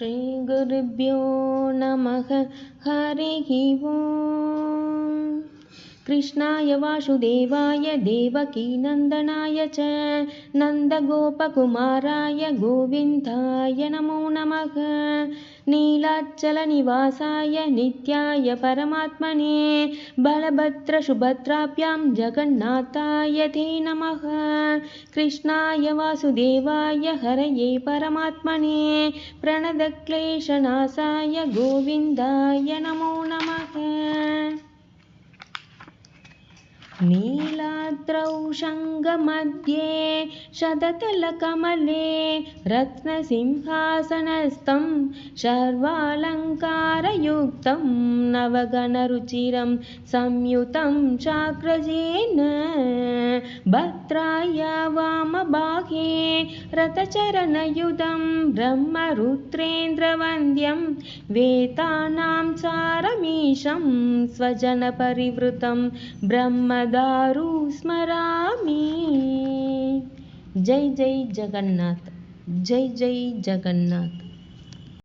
श्रीगुरुभ्यो नमः। हरिः ओम्। कृष्णाय वासुदेवाय देवकीनन्दनाय च नन्दगोपकुमाराय गोविन्दाय नमो नमः। नीलाचलनिवासाय नित्याय परमात्मने बलभद्रसुभद्राभ्यां जगन्नाथाय ते नमः। कृष्णाय वासुदेवाय हरये परमात्मने प्रणतक्लेशनाशाय गोविन्दाय नमो नमः। नीलाद्रौ शङ्खमध्ये शततलकमले रत्नसिंहासनस्थं सर्वालङ्कारयुक्तं नवघनरुचिरं संयुतं चाग्रजेन भद्राय वामबाहे रथचरणयुतं ब्रह्मरुद्रेन्द्रवन्द्यं वेदानां सारमीशं स्वजनपरिवृतं ब्रह्मदारु स्मरामि। जय जय जगन्नाथ, जय जय जगन्नाथ।